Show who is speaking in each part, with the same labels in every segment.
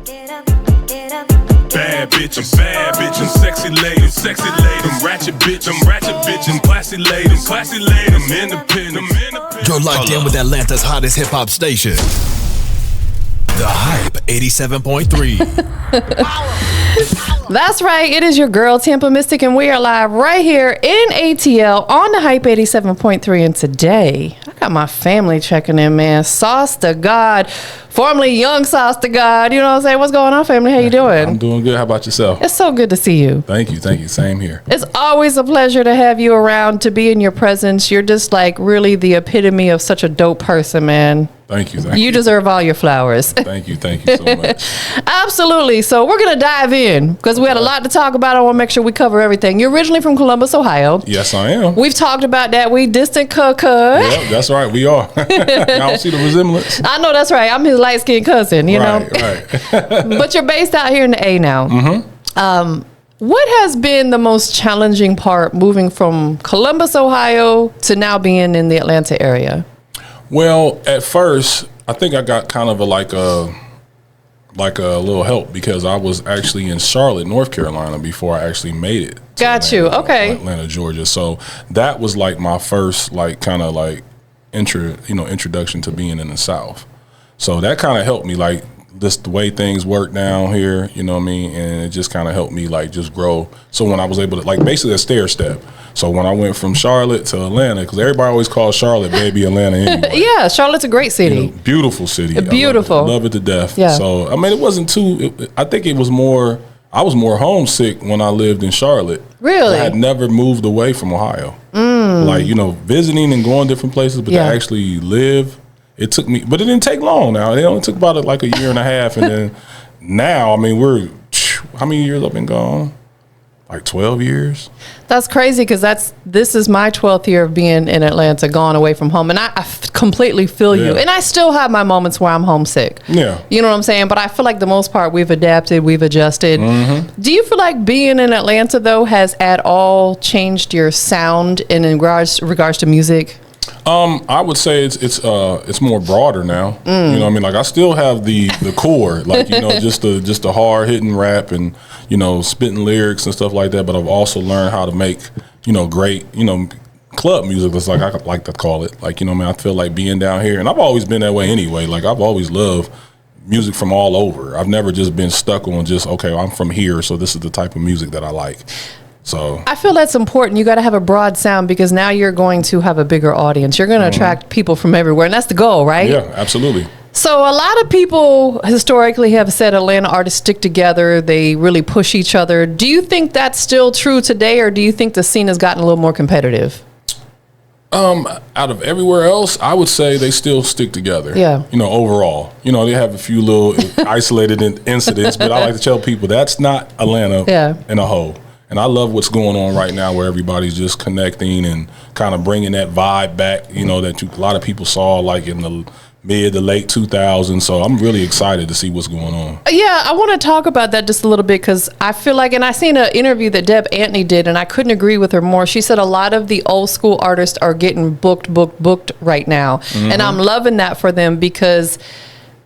Speaker 1: Bad bitches, sexy ladies, them ratchet bitches, classy ladies, independent.
Speaker 2: You're locked in with Atlanta's hottest hip hop station, The Hype 87.3.
Speaker 3: That's right. It is your girl, TampaMystic, and we are live right here in ATL on the Hype 87.3. And today, I got my family checking in, man. SauceDaGod, formerly Young SauceDaGod. You know what I'm saying? What's going on, family? How you doing?
Speaker 1: I'm doing good. How about yourself?
Speaker 3: It's so good to see you.
Speaker 1: Thank you. Same here.
Speaker 3: It's always a pleasure to have you around, to be in your presence. You're just like really the epitome of such a dope person, man.
Speaker 1: Thank you.
Speaker 3: You deserve all your flowers.
Speaker 1: Thank you so much.
Speaker 3: Absolutely. So we're going to dive in because we had a lot to talk about. I want to make sure we cover everything. You're originally from Columbus, Ohio.
Speaker 1: Yes, I am.
Speaker 3: We've talked about that. We distant cousin.
Speaker 1: Yep, that's right. We are. I don't see the resemblance.
Speaker 3: I know that's right. I'm his light-skinned cousin, you know.
Speaker 1: Right.
Speaker 3: But you're based out here in the A now. Mm-hmm. What has been the most challenging part moving from Columbus, Ohio to now being in the Atlanta area?
Speaker 1: Well, at first, I think I got kind of a little help because I was actually in Charlotte, North Carolina before I actually made it.
Speaker 3: Got you. Okay.
Speaker 1: Atlanta, Georgia. So that was like my first introduction to being in the South. So that kind of helped me, like just the way things work down here, you know what I mean? And it just kind of helped me like just grow. So when I was able to, like, basically a stair step. So when I went from Charlotte to Atlanta, because everybody always calls Charlotte baby Atlanta anyway.
Speaker 3: Yeah, Charlotte's a great city.
Speaker 1: You know, beautiful city.
Speaker 3: Beautiful.
Speaker 1: Love it to death.
Speaker 3: Yeah.
Speaker 1: So, I mean, it wasn't I think it was more, I was more homesick when I lived in Charlotte.
Speaker 3: Really?
Speaker 1: I had never moved away from Ohio. Like, you know, visiting and going different places, but to actually live, it took me, but it didn't take long now. It only took about like a year and a half. And then now, I mean, how many years I've been gone? Like 12 years.
Speaker 3: That's crazy because this is my 12th year of being in Atlanta, gone away from home. And I completely feel you. And I still have my moments where I'm homesick. Yeah. You know what I'm saying? But I feel like the most part we've adapted, we've adjusted. Mm-hmm. Do you feel like being in Atlanta, though, has at all changed your sound in regards to music?
Speaker 1: I would say it's more broader now. You know what I mean? Like I still have the core, like, you know, just the hard hitting rap and, you know, spitting lyrics and stuff like that. But I've also learned how to make, you know, great, you know, club music. That's like I like to call it. Like, you know what I mean? I feel like being down here, and I've always been that way anyway. Like I've always loved music from all over. I've never just been stuck on just, okay, I'm from here, so this is the type of music that I like. So
Speaker 3: I feel that's important. You got to have a broad sound because now you're going to have a bigger audience. You're going to attract people from everywhere, and that's the goal, right?
Speaker 1: Yeah, absolutely.
Speaker 3: So a lot of people historically have said Atlanta artists stick together. They really push each other. Do you think that's still true today, or do you think the scene has gotten a little more competitive?
Speaker 1: Out of everywhere else, I would say they still stick together. Yeah. You know, overall. You know, they have a few little isolated incidents, but I like to tell people that's not Atlanta in a whole. And I love what's going on right now where everybody's just connecting and kind of bringing that vibe back, you know, that a lot of people saw like in the mid to late 2000s. So I'm really excited to see what's going on. Yeah,
Speaker 3: I want to talk about that just a little bit because I feel like, and I seen an interview that Deb Antony did, and I couldn't agree with her more. She said a lot of the old school artists are getting booked right now. Mm-hmm. And I'm loving that for them because,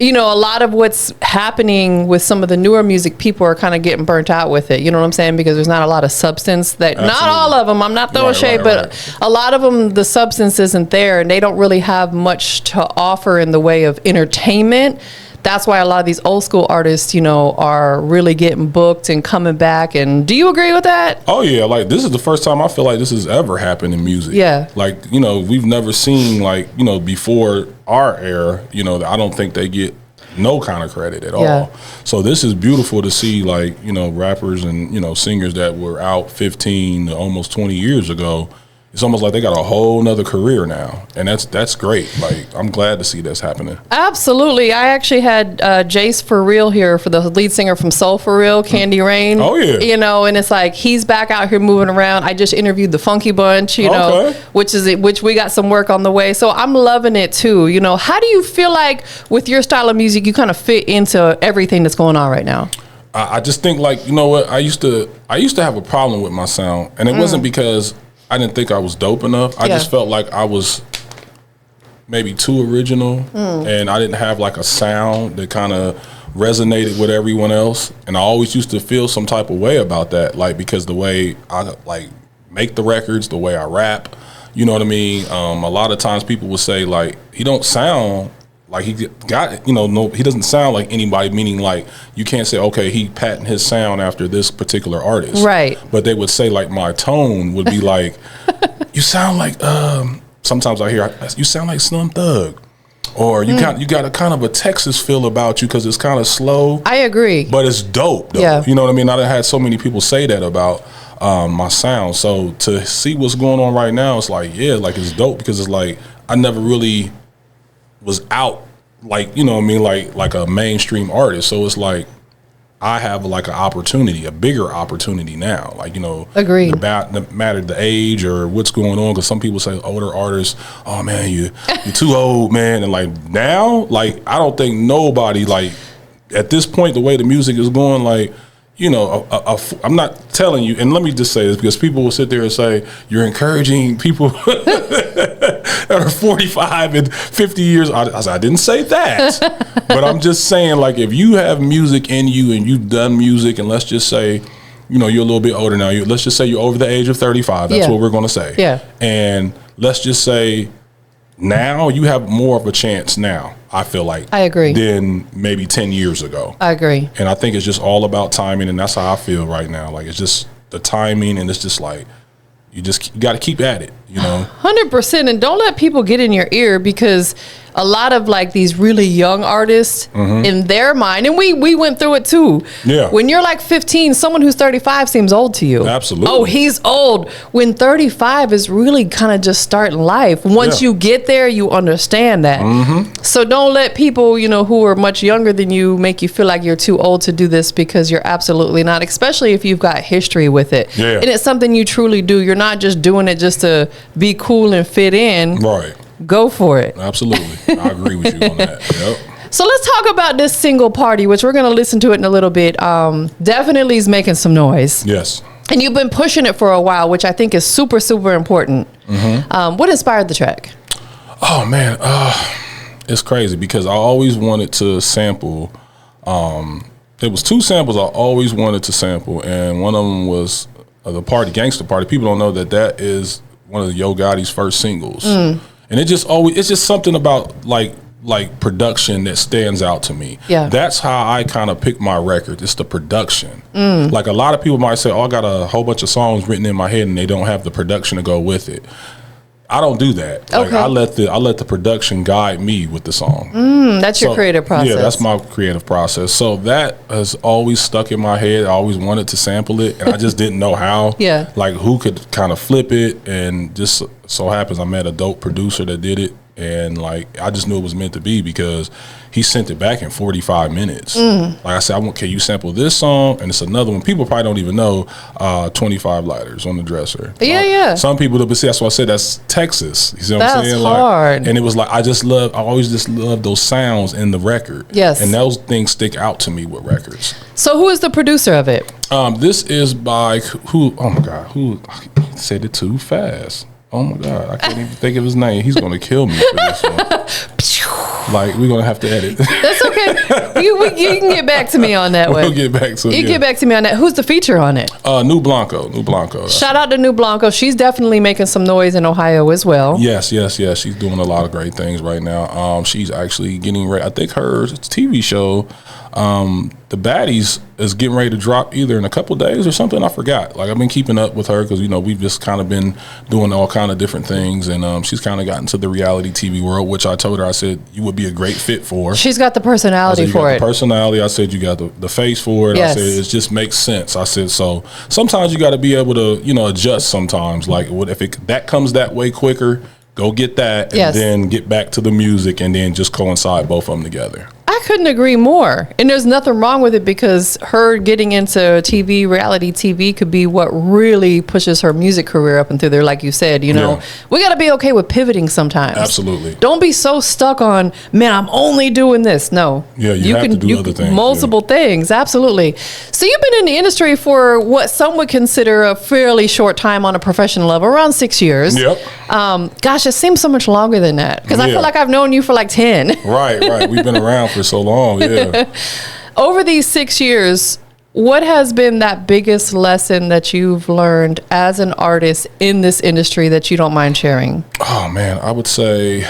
Speaker 3: you know, a lot of what's happening with some of the newer music, people are kind of getting burnt out with it. You know what I'm saying? Because there's not a lot of substance that, not all of them, I'm not throwing shade, but a lot of them, the substance isn't there and they don't really have much to offer in the way of entertainment. That's why a lot of these old school artists, you know, are really getting booked and coming back. And do you agree with that?
Speaker 1: Oh, yeah. Like, this is the first time I feel like this has ever happened in music. Yeah. Like, you know, we've never seen, like, you know, before our era, you know, I don't think they get no kind of credit at all. So this is beautiful to see, like, you know, rappers and, you know, singers that were out 15 to almost 20 years ago. It's almost like they got a whole nother career now. And that's great. Like, I'm glad to see this happening.
Speaker 3: Absolutely. I actually had Jace For Real here, for the lead singer from Soul For Real, Candy Rain. Oh, yeah. You know, and it's like, he's back out here moving around. I just interviewed the Funky Bunch, you know, which we got some work on the way. So I'm loving it too. You know, how do you feel like with your style of music, you kind of fit into everything that's going on right now?
Speaker 1: I just think, like, you know what, I used to have a problem with my sound, and it wasn't because I didn't think I was dope enough. I just felt like I was maybe too original, and I didn't have like a sound that kind of resonated with everyone else, and I always used to feel some type of way about that, like because the way I like make the records, the way I rap, you know what I mean. A lot of times people will say like he don't sound like he got, you know, no, he doesn't sound like anybody, meaning like you can't say, okay, he patented his sound after this particular artist.
Speaker 3: Right.
Speaker 1: But they would say like my tone would be like, you sound like, sometimes I hear, you sound like Slim Thug. Or you got a kind of a Texas feel about you because it's kind of slow.
Speaker 3: I agree.
Speaker 1: But it's dope though.
Speaker 3: Yeah.
Speaker 1: You know what I mean? I done had so many people say that about my sound. So to see what's going on right now, it's like, yeah, like it's dope because it's like I never really was out like, you know what I mean, like a mainstream artist. So it's like I have like an opportunity, a bigger opportunity now. Like, you know,
Speaker 3: agreed.
Speaker 1: No matter the age or what's going on, because some people say older artists, oh man, you're too old, man. And like now, like I don't think nobody, like at this point, the way the music is going, like, you know, I'm not telling you, and let me just say this because people will sit there and say you're encouraging people that are 45 and 50 years. I didn't say that, but I'm just saying, like, if you have music in you and you've done music, and let's just say, you know, you're a little bit older now. Let's just say you're over the age of 35. That's what we're going to say.
Speaker 3: Yeah.
Speaker 1: And let's just say now you have more of a chance now, I feel like. I agree. Than maybe 10 years ago.
Speaker 3: I agree.
Speaker 1: And I think it's just all about timing, and that's how I feel right now. Like, it's just the timing, and it's just like, you got to keep at it, you know?
Speaker 3: 100%. And don't let people get in your ear, because a lot of like these really young artists in their mind, and we went through it too. Yeah. When you're like 15, someone who's 35 seems old to you.
Speaker 1: Absolutely.
Speaker 3: Oh, he's old. When 35 is really kind of just starting life. Once you get there, you understand that. So don't let people, you know, who are much younger than you make you feel like you're too old to do this, because you're absolutely not, especially if you've got history with it. Yeah. And it's something you truly do. You're not just doing it just to be cool and fit in.
Speaker 1: Right.
Speaker 3: Go for it.
Speaker 1: Absolutely. I agree with you on that. Yep.
Speaker 3: So let's talk about this single Party, which we're going to listen to it in a little bit. Definitely is making some noise.
Speaker 1: Yes.
Speaker 3: And you've been pushing it for a while, which I think is super, super important. What inspired the track?
Speaker 1: Oh, man. It's crazy because I always wanted to sample. There was two samples I always wanted to sample, and one of them was the Party, Gangsta Party. People don't know that is one of Yo Gotti's first singles. And it's just something about like production that stands out to me. Yeah. That's how I kind of pick my record. It's the production. Like a lot of people might say, oh, I got a whole bunch of songs written in my head and they don't have the production to go with it. I don't do that. Like, I let the production guide me with the song.
Speaker 3: That's your creative process.
Speaker 1: Yeah, that's my creative process. So that has always stuck in my head. I always wanted to sample it, and I just didn't know how. Yeah. Like who could kind of flip it, and just so happens I met a dope producer that did it, and like I just knew it was meant to be because he sent it back in 45 minutes. Like I said, can you sample this song? And it's another one. People probably don't even know 25 Lighters on the Dresser.
Speaker 3: Yeah.
Speaker 1: Some people don't, but see, that's why I said that's Texas. You see what I'm saying?
Speaker 3: That's hard.
Speaker 1: Like, and it was like, I always just love those sounds in the record. Yes. And those things stick out to me with records.
Speaker 3: So who is the producer of it?
Speaker 1: This is by who I said it too fast. Oh my God, I can't even think of his name. He's gonna kill me for this one. Like, we're gonna have to edit.
Speaker 3: That's okay. You can get back to me on that one.
Speaker 1: We'll get back to it.
Speaker 3: You get back to me on that. Who's the feature on it?
Speaker 1: New Blanco.
Speaker 3: Shout out to New Blanco. She's definitely making some noise in Ohio as well.
Speaker 1: Yes. She's doing a lot of great things right now. She's actually getting ready. I think her TV show, The Baddies, is getting ready to drop either in a couple days or something. I forgot. Like, I've been keeping up with her because, you know, we've just kind of been doing all kind of different things, and she's kind of gotten to the reality TV world, which I told her, I said, you would be a great fit for.
Speaker 3: She's got the personality for it.
Speaker 1: Personality. I said, you got the face for it. Yes. I said, it just makes sense. I said, so sometimes you got to be able to, you know, adjust sometimes. Like, if that comes that way quicker, go get that, and then get back to the music, and then just coincide both of them together.
Speaker 3: I couldn't agree more. And there's nothing wrong with it, because her getting into TV, reality TV, could be what really pushes her music career up and through there. Like you said, you know, we got to be okay with pivoting sometimes.
Speaker 1: Absolutely.
Speaker 3: Don't be so stuck on, man, I'm only doing this. No.
Speaker 1: Yeah, you have to do other things.
Speaker 3: Multiple things. Absolutely. So you've been in the industry for what some would consider a fairly short time on a professional level, around 6 years.
Speaker 1: Yep.
Speaker 3: Gosh, it seems so much longer than that, because I feel like I've known you for like 10.
Speaker 1: Right. We've been around for so long. Yeah.
Speaker 3: Over these 6 years, what has been that biggest lesson that you've learned as an artist in this industry that you don't mind sharing?
Speaker 1: Oh man, I would say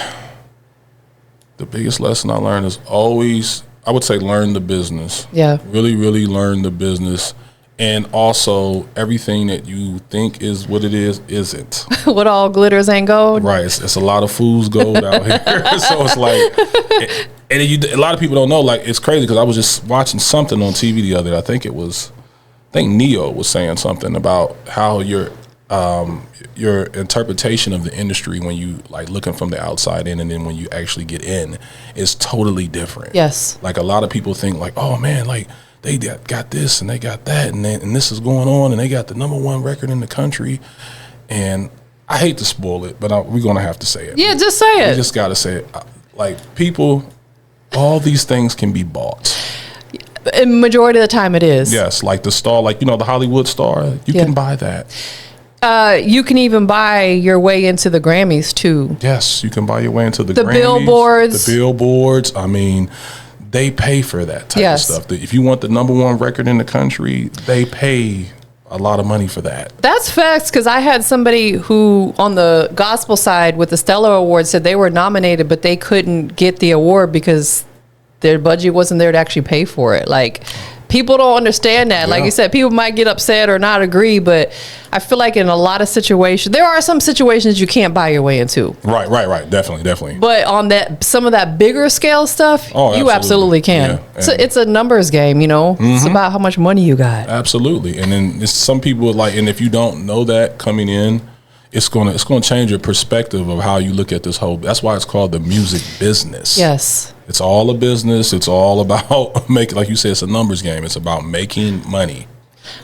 Speaker 1: the biggest lesson I learned is always, I would say, learn the business.
Speaker 3: Yeah.
Speaker 1: Really, really learn the business. And also, everything that you think is what it is, isn't.
Speaker 3: What all glitters ain't gold?
Speaker 1: Right. It's a lot of fool's gold out here. So it's like, and a lot of people don't know, like, it's crazy because I was just watching something on TV the other day. I think Neo was saying something about how your interpretation of the industry when you like looking from the outside in and then when you actually get in is totally different.
Speaker 3: Yes.
Speaker 1: Like a lot of people think like, oh man, like they got this and they got that and this is going on and they got the #1 record in the country. And I hate to spoil it, but we're going to have to say it.
Speaker 3: Yeah, just say it.
Speaker 1: You just got to say it. Like people, all these things can be bought.
Speaker 3: And majority of the time it is.
Speaker 1: Yes, like the star, like, the Hollywood star, you can buy that.
Speaker 3: You can even buy your way into the Grammys too.
Speaker 1: Yes, you can buy your way into the Grammys,
Speaker 3: billboards.
Speaker 1: The billboards. I mean, they pay for that type of stuff. If you want the #1 record in the country, they pay a lot of money for that.
Speaker 3: That's facts, because I had somebody who on the gospel side with the Stellar Award said they were nominated, but they couldn't get the award because their budget wasn't there to actually pay for it. Like, people don't understand that. Like you said, people might get upset or not agree, but I feel like in a lot of situations, there are some situations you can't buy your way into.
Speaker 1: Right. Definitely.
Speaker 3: But on some of that bigger scale stuff, you absolutely can.
Speaker 1: Yeah.
Speaker 3: So it's a numbers game, It's about how much money you got.
Speaker 1: Absolutely. And then some people like, and if you don't know that coming in, it's gonna change your perspective of how you look at this whole. That's why it's called the music business.
Speaker 3: Yes.
Speaker 1: It's all a business. It's all about making, like you said, it's a numbers game. It's about making money.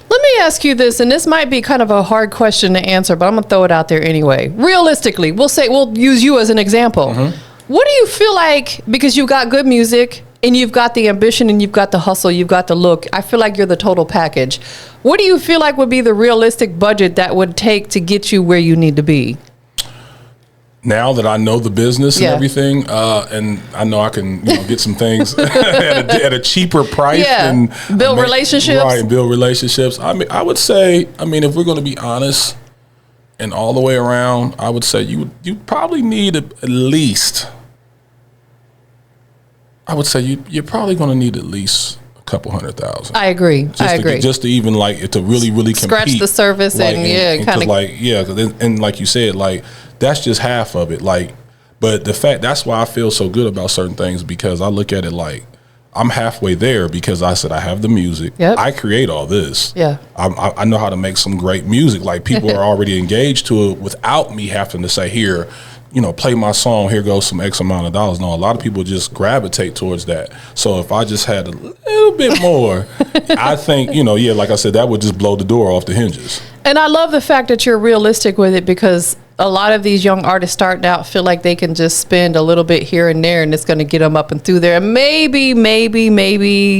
Speaker 3: Let me ask you this, and this might be kind of a hard question to answer, but I'm going to throw it out there anyway. Realistically, we'll use you as an example. What do you feel like, because you've got good music and you've got the ambition and you've got the hustle, you've got the look, I feel like you're the total package. What do you feel like would be the realistic budget that would take to get you where you need to be?
Speaker 1: Now that I know the business and everything, and I know I can get some things at a cheaper price and
Speaker 3: build relationships.
Speaker 1: Right, build relationships. I mean, I would say, if we're going to be honest and all the way around, I would say you probably need at least. I would say you're probably going to need at least a couple $100,000.
Speaker 3: I agree.
Speaker 1: Just to even like to really compete.
Speaker 3: Scratch the surface
Speaker 1: like,
Speaker 3: and kind of
Speaker 1: and like you said, like that's just half of it. Like, but that's why I feel so good about certain things, because I look at it like I'm halfway there, because I said I have the music.
Speaker 3: Yep.
Speaker 1: I create all this.
Speaker 3: Yeah.
Speaker 1: I know how to make some great music. Like people are already engaged to it without me having to say, here, play my song, here goes some X amount of dollars. No, a lot of people just gravitate towards that. So if I just had a little bit more, I think, like I said, that would just blow the door off the hinges.
Speaker 3: And I love the fact that you're realistic with it, because a lot of these young artists starting out feel like they can just spend a little bit here and there and it's going to get them up and through there. And maybe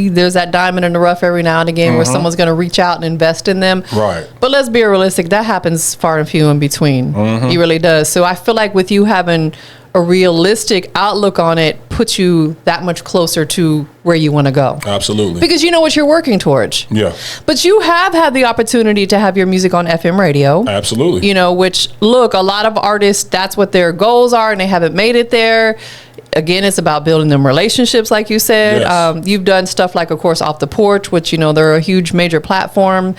Speaker 3: there's that diamond in the rough every now and again where someone's going to reach out and invest in them.
Speaker 1: Right.
Speaker 3: But let's be realistic. That happens far and few in between. It really does. So I feel like with you having a realistic outlook on it puts you that much closer to where you want to go.
Speaker 1: Absolutely.
Speaker 3: Because you know what you're working towards.
Speaker 1: Yeah.
Speaker 3: But you have had the opportunity to have your music on FM radio.
Speaker 1: Absolutely.
Speaker 3: Which, look, a lot of artists, that's what their goals are and they haven't made it there. Again, it's about building them relationships, like you said.
Speaker 1: Yes.
Speaker 3: You've done stuff like, of course, Off the Porch, which, they're a huge major platform.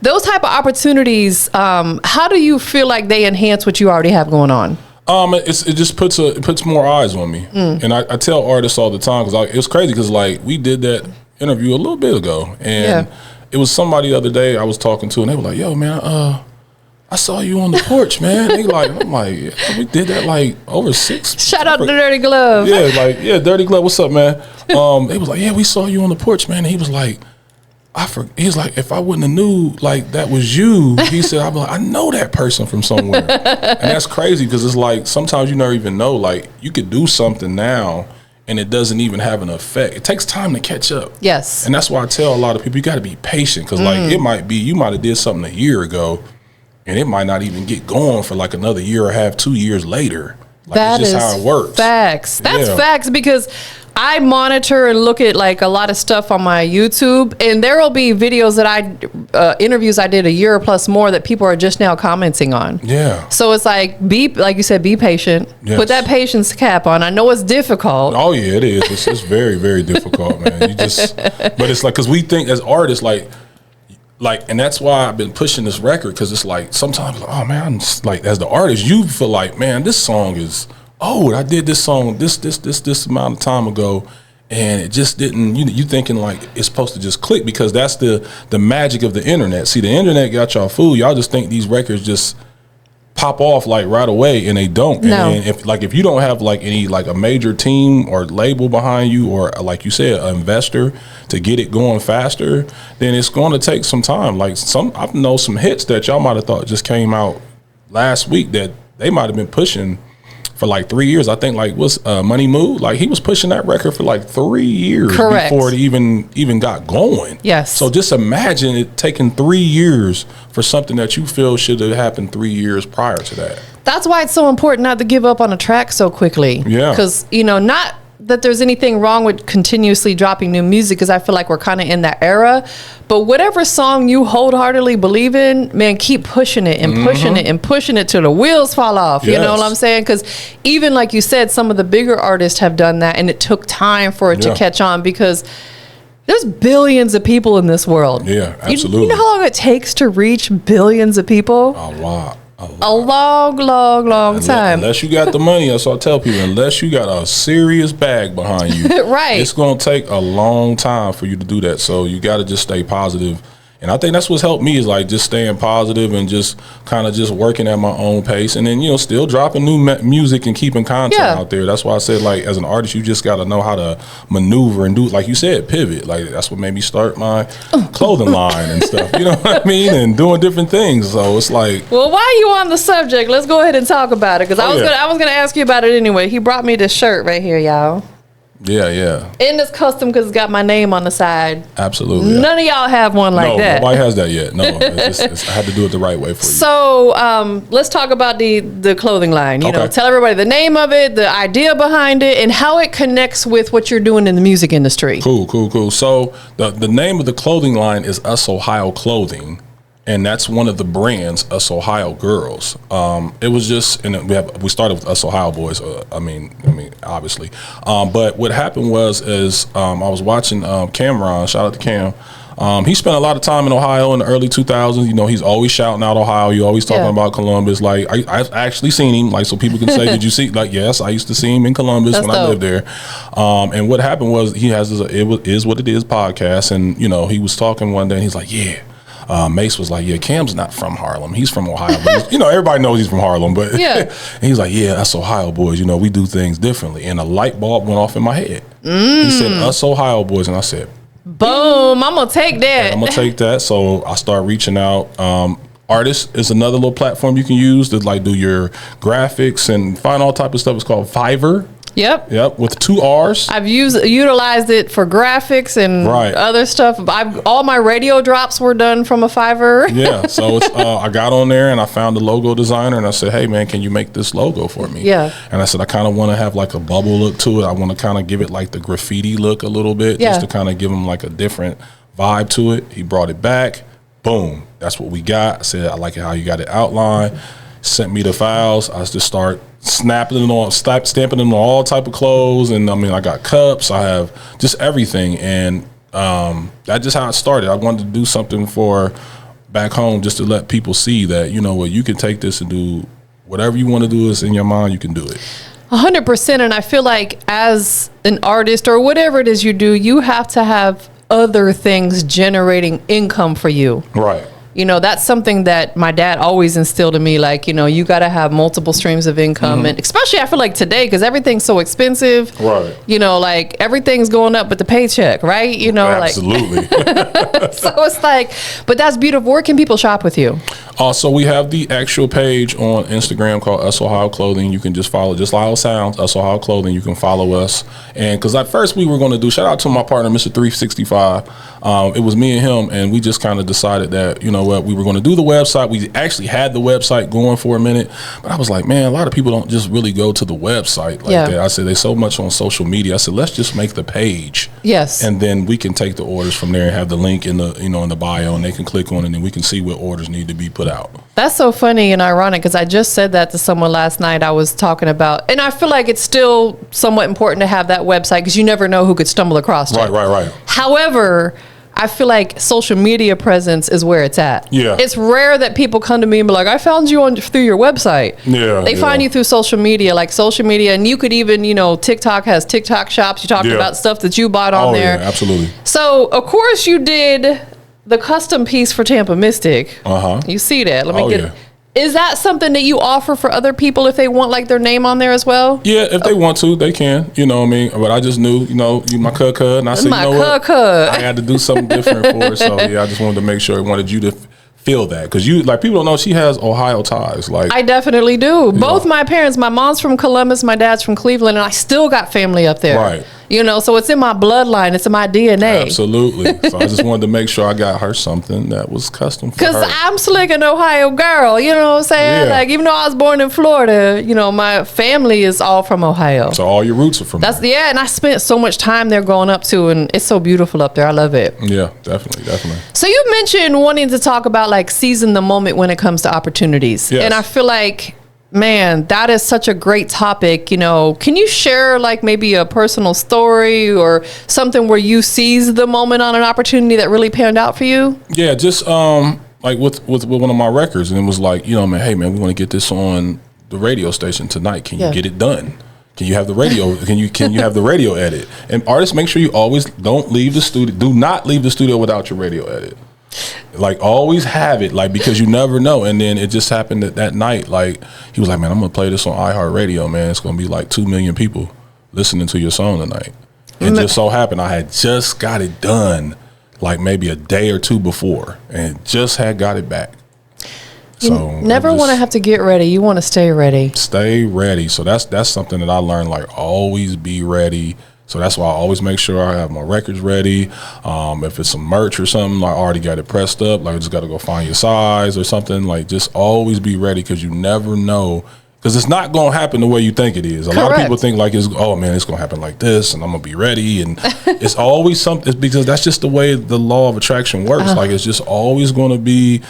Speaker 3: Those type of opportunities, how do you feel like they enhance what you already have going on?
Speaker 1: It just puts more eyes on me, and I tell artists all the time, because it was crazy, because like we did that interview a little bit ago, and it was somebody the other day I was talking to, and they were like, "Yo, man, I saw you on the porch, man." I'm like, yeah, we did that like over 6.
Speaker 3: Shout out to Dirty Glove.
Speaker 1: Yeah, Dirty Glove. What's up, man? They was like, yeah, we saw you on the porch, man. And he was like, he's like, if I wouldn't have knew like that was you, he said, I'd be like, I know that person from somewhere. And that's crazy, because it's like sometimes you never even know, like you could do something now and it doesn't even have an effect. It takes time to catch up.
Speaker 3: Yes.
Speaker 1: And that's why I tell a lot of people, you got to be patient, because like you might have did something a year ago and it might not even get going for like another year or 2 years later. Like,
Speaker 3: that
Speaker 1: it's just
Speaker 3: is
Speaker 1: how it works.
Speaker 3: Facts. That's facts, because I monitor and look at like a lot of stuff on my YouTube, and there will be videos that interviews I did a year or plus more that people are just now commenting on.
Speaker 1: Yeah.
Speaker 3: So it's like, like you said, be patient.
Speaker 1: Yes.
Speaker 3: Put that patience cap on. I know it's difficult.
Speaker 1: Oh yeah, it is. It's very, very difficult, man. But it's like, because we think as artists, like, and that's why I've been pushing this record, because it's like sometimes, oh man, like as the artist, you feel like, man, this song is old. I did this song this amount of time ago, and it just didn't. You thinking like it's supposed to just click, because that's the magic of the internet. See, the internet got y'all fooled. Y'all just think these records just pop off like right away, and they don't.
Speaker 3: No.
Speaker 1: And if you don't have like any like a major team or label behind you, or like you said, an investor to get it going faster, then it's going to take some time. Like I know some hits that y'all might have thought just came out last week that they might have been pushing for like 3 years. I think like Money Move, like he was pushing that record for like 3 years.
Speaker 3: Correct.
Speaker 1: Before it even got going.
Speaker 3: Yes.
Speaker 1: So just imagine it taking 3 years for something that you feel should have happened 3 years prior to that.
Speaker 3: That's why it's so important not to give up on a track so quickly.
Speaker 1: Yeah.
Speaker 3: Because, not that there's anything wrong with continuously dropping new music, because I feel like we're kind of in that era. But whatever song you wholeheartedly believe in, man, keep pushing it and pushing it and pushing it till the wheels fall off.
Speaker 1: Yes.
Speaker 3: You know what I'm saying? Because even like you said, some of the bigger artists have done that, and it took time for it to catch on, because there's billions of people in this world.
Speaker 1: Yeah, absolutely.
Speaker 3: You know how long it takes to reach billions of people?
Speaker 1: A lot.
Speaker 3: A long time.
Speaker 1: Unless you got the money, that's what I tell people. Unless you got a serious bag behind you,
Speaker 3: right?
Speaker 1: It's going to take a long time for you to do that. So you got to just stay positive. And I think that's what's helped me, is like just staying positive and just kind of just working at my own pace, and then still dropping new music and keeping content out there. That's why I said, like, as an artist, you just got to know how to maneuver and do, like you said, pivot. Like that's what made me start my clothing line and stuff. You know what I mean? And doing different things. So it's like,
Speaker 3: well, while you on the subject, let's go ahead and talk about it, because I was gonna ask you about it anyway. He brought me this shirt right here, y'all.
Speaker 1: Yeah.
Speaker 3: And it's custom because it's got my name on the side.
Speaker 1: Absolutely.
Speaker 3: None of y'all have one like that.
Speaker 1: Nobody has that yet. No, I had to do it the right way for you.
Speaker 3: So let's talk about the clothing line. You know, tell everybody the name of it, the idea behind it, and how it connects with what you're doing in the music industry.
Speaker 1: Cool. So the name of the clothing line is Us Ohio Clothing. And that's one of the brands, Us Ohio Girls. It was just, and we started with Us Ohio Boys. I mean, obviously. But what happened was I was watching Cameron. Shout out to Cam. He spent a lot of time in Ohio in the early 2000s. He's always shouting out Ohio. You always talking about Columbus. Like I've actually seen him. Like, so people can say, "Did you see?" Like, yes, I used to see him in Columbus when I lived there. And what happened was he has this Is What It Is podcast, and he was talking one day, and he's like, "Yeah." Mace was like, "Yeah, Cam's not from Harlem. He's from Ohio." But everybody knows he's from Harlem. But and he's like, "Yeah, us Ohio boys, we do things differently." And a light bulb went off in my head. He said, "Us Ohio boys," and I said,
Speaker 3: "Boom! I'm gonna take that.
Speaker 1: I'm gonna take that." So I start reaching out. Artists is another little platform you can use to like do your graphics and find all type of stuff. It's called Fiverr. Yep, with 2 R's.
Speaker 3: I've utilized it for graphics and other stuff. All my radio drops were done from a Fiverr.
Speaker 1: Yeah, so it's I got on there and I found the logo designer and I said, "Hey man, can you make this logo for me?"
Speaker 3: Yeah.
Speaker 1: And I said, "I kind of want to have like a bubble look to it. I want to kind of give it like the graffiti look a little bit, just to kind of give them like a different vibe to it." He brought it back. Boom, that's what we got. I said, "I like it how you got it outlined." Sent me the files. I just start stamping them on all type of clothes, and I got cups. I have just everything, and that's just how it started. I wanted to do something for back home, just to let people see that you can take this and do whatever you want to do. Is in your mind, you can do it.
Speaker 3: 100%. And I feel like as an artist or whatever it is you do, you have to have other things generating income for you.
Speaker 1: Right.
Speaker 3: That's something that my dad always instilled in me. Like, you got to have multiple streams of income. And especially I feel like today, because everything's so expensive. Right. Like everything's going up but the paycheck, right?
Speaker 1: Absolutely.
Speaker 3: So it's like, but that's beautiful. Where can people shop with you?
Speaker 1: So we have the actual page on Instagram called Us Ohio Clothing. You can just follow, just like how it sounds, Us Ohio Clothing. You can follow us. And because at first we were going to do, shout out to my partner, Mr. 365. It was me and him, and we just kind of decided that, you know what, we were going to do the website. We actually had the website going for a minute, but I was like, man, a lot of people don't just really go to the website like that. I said, there's so much on social media. I said, let's just make the page.
Speaker 3: Yes.
Speaker 1: And then we can take the orders from there and have the link in the, in the bio, and they can click on it, and we can see what orders need to be put out.
Speaker 3: That's so funny and ironic, because I just said that to someone last night. I was talking about, and I feel like it's still somewhat important to have that website, because you never know who could stumble across it.
Speaker 1: Right.
Speaker 3: However, I feel like social media presence is where it's at.
Speaker 1: Yeah.
Speaker 3: It's rare that people come to me and be like, I found you through your website.
Speaker 1: Yeah.
Speaker 3: They find you through social media, and you could even, TikTok has TikTok shops. You talked about stuff that you bought on there.
Speaker 1: Yeah, absolutely.
Speaker 3: So, of course, you did the custom piece for TampaMystic. You see that? Let me get it. Is that something that you offer for other people if they want like their name on there as well?
Speaker 1: Yeah, if they want to, they can. You know what I mean? But I just knew, you my cud, and I said, you know what? I had to do something different for her. So yeah, I just wanted to make sure I wanted you to feel that, because people don't know she has Ohio ties. Like, I
Speaker 3: definitely do. Both my parents, my mom's from Columbus, my dad's from Cleveland, and I still got family up there.
Speaker 1: Right.
Speaker 3: So it's in my bloodline. It's in my DNA.
Speaker 1: Absolutely. So I just wanted to make sure I got her something that was custom for her.
Speaker 3: Because I'm slick an Ohio girl, you know what I'm saying?
Speaker 1: Yeah.
Speaker 3: Like, even though I was born in Florida, my family is all from Ohio.
Speaker 1: So all your roots are from there.
Speaker 3: Yeah, and I spent so much time there growing up too, and it's so beautiful up there. I love it.
Speaker 1: Yeah, definitely. So
Speaker 3: you mentioned wanting to talk about like seizing the moment when it comes to opportunities.
Speaker 1: Yes.
Speaker 3: And I feel like, man, that is such a great topic. Can you share like maybe a personal story or something where you seized the moment on an opportunity that really panned out for you? Yeah,
Speaker 1: just like with one of my records, and it was like, man, hey man, we want to get this on the radio station tonight. Can you get it done? Can you have the radio? Can you have the radio edit? And artists, make sure you always don't leave the studio. Do not leave the studio without your radio edit. Like, always have it, like, because you never know. And then it just happened that night, like, he was like, man, I'm gonna play this on iHeartRadio, man. It's gonna be like 2 million people listening to your song tonight. It just so happened I had just got it done like maybe a day or two before, and just had got it back. So
Speaker 3: never want to have to get ready. You want to stay ready.
Speaker 1: Stay ready. So that's something that I learned, like, always be ready. So that's why I always make sure I have my records ready. If it's some merch or something, I already got it pressed up. Like, I just got to go find your size or something. Like, just always be ready, because you never know. Because it's not going to happen the way you think it is. A lot of people think like, it's going to happen like this, and I'm going to be ready. And it's always something, because that's just the way the law of attraction works. Like, it's just always going to be,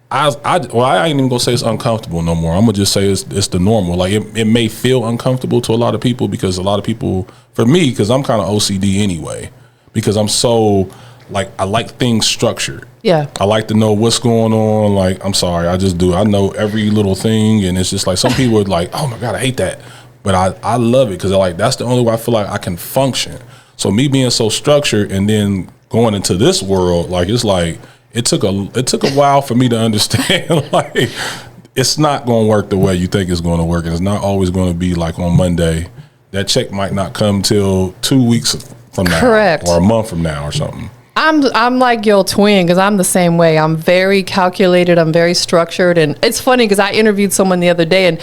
Speaker 1: I ain't even gonna say it's uncomfortable no more. I'm gonna just say it's the normal. Like, it may feel uncomfortable to a lot of people, because a lot of people, for me, because I'm kind of OCD anyway, because I'm so, like, I like things structured. Yeah. I like to know what's going on. Like, I'm sorry, I just do. I know every little thing, and it's just like, some people are like, oh my God, I hate that. But I love it, because like, that's the only way I feel like I can function. So me being so structured and then going into this world, like, it's like, it took a while for me to understand, like, it's not going to work the way you think it's going to work, and it's not always going to be like on Monday. That check might not come till 2 weeks from now, or a month from now, or something.
Speaker 3: I'm like your twin, because I'm the same way. I'm very calculated. I'm very structured, and it's funny because I interviewed someone the other day, and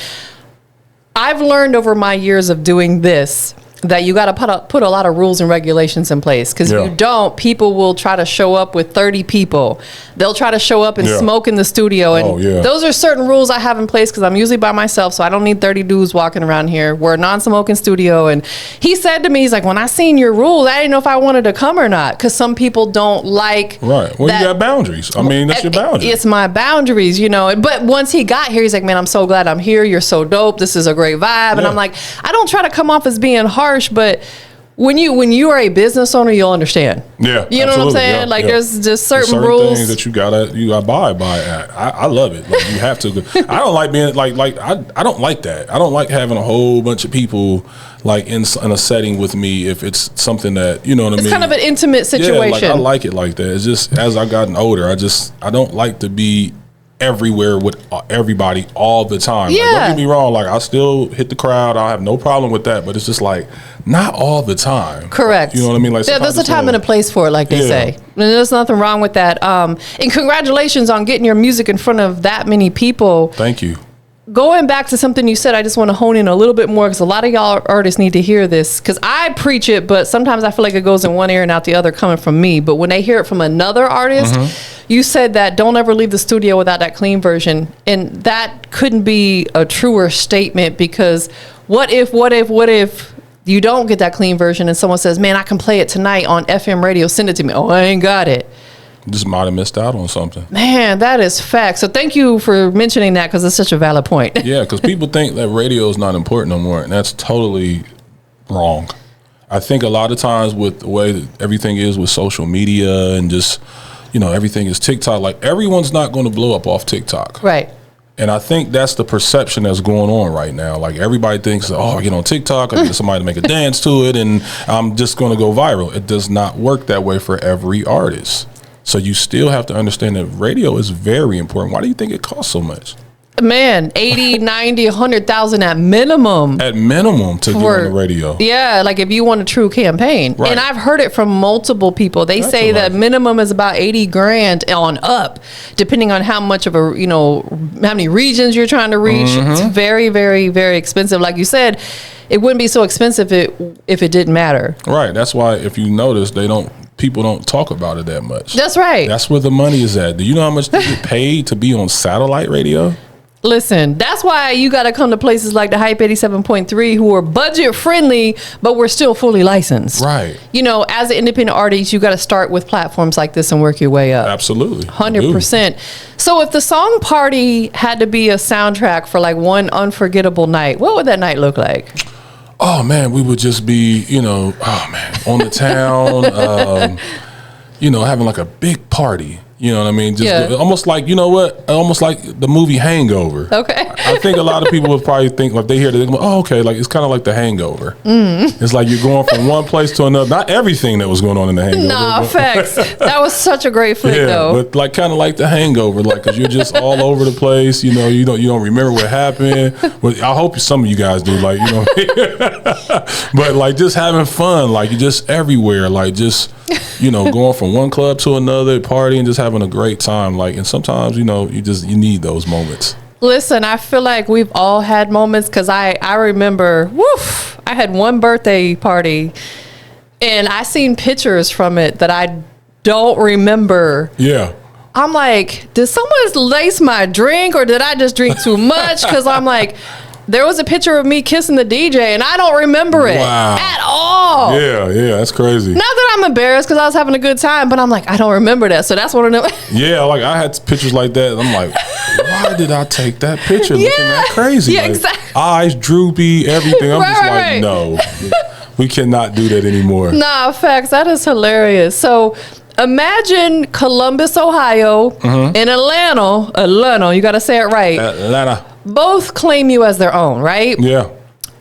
Speaker 3: I've learned over my years of doing this that you got to put a lot of rules and regulations in place, because if you don't, people will try to show up with 30 people. They'll try to show up and smoke in the studio, and those are certain rules I have in place, because I'm usually by myself, so I don't need 30 dudes walking around here. We're a non-smoking studio. And he said to me, he's like, when I seen your rules, I didn't know if I wanted to come or not, because some people don't like
Speaker 1: well, you got boundaries. I mean, that's your boundaries.
Speaker 3: It's my boundaries, but once he got here, he's like, man, I'm so glad I'm here. You're so dope. This is a great vibe. And I'm like, I don't try to come off as being harsh, but when you are a business owner, you'll understand. Yeah, you know what I'm saying. Yeah, like, there's just certain rules
Speaker 1: things that you gotta abide by. I love it. Like, you have to. I don't like being like I don't like that. I don't like having a whole bunch of people like in a setting with me if it's something that, you know what I mean.
Speaker 3: It's kind of an intimate situation.
Speaker 1: Yeah, like, I like it like that. It's just, as I've gotten older, I don't like to be everywhere with everybody all the time.
Speaker 3: Yeah.
Speaker 1: Like, don't get me wrong. Like, I still hit the crowd. I have no problem with that. But it's just like, not all the time.
Speaker 3: Correct.
Speaker 1: You know what I mean? Like,
Speaker 3: there's a time and a place for it, like they
Speaker 1: Yeah.
Speaker 3: say. And there's nothing wrong with that. And congratulations on getting your music in front of that many people.
Speaker 1: Thank you.
Speaker 3: Going back to something you said, I just want to hone in a little bit more because a lot of y'all artists need to hear this, because I preach it, but sometimes I feel like it goes in one ear and out the other coming from me. But when they hear it from another artist, you said that don't ever leave the studio without that clean version. And that couldn't be a truer statement, because what if you don't get that clean version and someone says, man, I can play it tonight on FM radio, send it to me. Oh, I ain't got it.
Speaker 1: Just might have missed out on something.
Speaker 3: Man, that is fact. So thank you for mentioning that, because it's such a valid point.
Speaker 1: Yeah, because people think that radio is not important no more, and that's totally wrong. I think a lot of times with the way that everything is with social media and just, everything is TikTok, like everyone's not going to blow up off TikTok.
Speaker 3: Right.
Speaker 1: And I think that's the perception that's going on right now. Like everybody thinks, oh, I get on TikTok, I get somebody to make a dance to it, and I'm just going to go viral. It does not work that way for every artist. So you still have to understand that radio is very important. Why do you think it costs so much?
Speaker 3: Man, 80, 90, 100,000 at minimum.
Speaker 1: At minimum to get on the radio.
Speaker 3: Yeah, like if you want a true campaign.
Speaker 1: Right.
Speaker 3: And I've heard it from multiple people. They say that minimum is about 80 grand on up, depending on how much of a, how many regions you're trying to reach. It's very, very, very expensive. Like you said, it wouldn't be so expensive if it didn't matter.
Speaker 1: Right. That's why if you notice, people don't talk about it that much.
Speaker 3: That's right.
Speaker 1: That's where the money is at. Do you know how much they get paid to be on satellite radio?
Speaker 3: Listen, that's why you got to come to places like the Hype 87.3, who are budget friendly, but we're still fully licensed.
Speaker 1: Right.
Speaker 3: As an independent artist, you got to start with platforms like this and work your way up.
Speaker 1: Absolutely.
Speaker 3: 100%. So if the song Party had to be a soundtrack for like one unforgettable night, what would that night look like?
Speaker 1: Oh man, we would just be, on the town, having like a big party. You know what I mean? Just almost like, almost like the movie Hangover.
Speaker 3: Okay.
Speaker 1: I think a lot of people would probably think, like they hear that, they go, oh, okay, like it's kind of like the Hangover. It's like you're going from one place to another. Not everything that was going on in the Hangover.
Speaker 3: Nah, facts. That was such a great flick, though.
Speaker 1: But like kind of like the Hangover, like because you're just all over the place. You don't remember what happened. But I hope some of you guys do, like but like just having fun, like you're just everywhere, like just going from one club to another, partying, just having a great time. Like, and sometimes you need those moments.
Speaker 3: Listen, I feel like we've all had moments, because I remember, I had one birthday party and I seen pictures from it that I don't remember.
Speaker 1: Yeah.
Speaker 3: I'm like, did someone lace my drink, or did I just drink too much? Because I'm like, there was a picture of me kissing the DJ and I don't remember it at all.
Speaker 1: Yeah, that's crazy.
Speaker 3: Not that I'm embarrassed, because I was having a good time, but I'm like, I don't remember that. So that's one of them.
Speaker 1: Yeah, like I had pictures like that. And I'm like, why did I take that picture looking that crazy?
Speaker 3: Yeah,
Speaker 1: like,
Speaker 3: exactly.
Speaker 1: Eyes droopy, everything. I'm just like, no, we cannot do that anymore.
Speaker 3: Nah, facts. That is hilarious. So imagine Columbus, Ohio, and Atlanta. You got to say it right.
Speaker 1: Atlanta.
Speaker 3: Both claim you as their own, right?
Speaker 1: Yeah.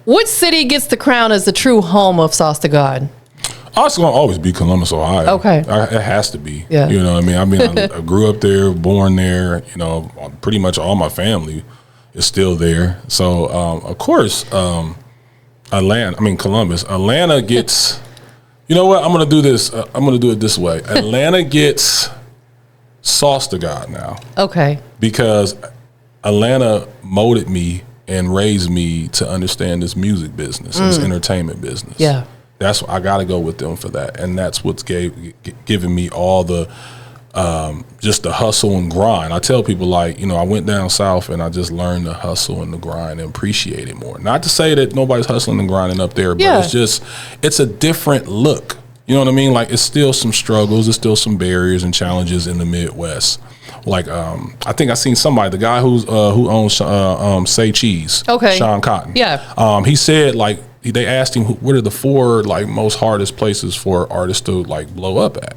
Speaker 3: Which city gets the crown as the true home of SauceDaGod?
Speaker 1: It's going to always be Columbus, Ohio.
Speaker 3: Okay.
Speaker 1: It has to be.
Speaker 3: Yeah.
Speaker 1: You know what I mean? I grew up there, born there. Pretty much all my family is still there. So, of course, Columbus. Atlanta gets, you know what? I'm going to do this. I'm going to do it this way. Atlanta gets SauceDaGod now.
Speaker 3: Okay.
Speaker 1: Because Atlanta molded me and raised me to understand this music business, this entertainment business.
Speaker 3: Yeah.
Speaker 1: That's I got to go with them for that, and that's what's giving me all the just the hustle and grind. I tell people, like, I went down south and I just learned the hustle and the grind and appreciate it more. Not to say that nobody's hustling and grinding up there, but it's a different look. You know what I mean? Like, it's still some struggles, there's still some barriers and challenges in the Midwest. Like, I think I seen somebody, the guy who owns Say Cheese, Sean Cotton.
Speaker 3: Yeah.
Speaker 1: He said, like, they asked him what are the 4 like most hardest places for artists to like blow up at,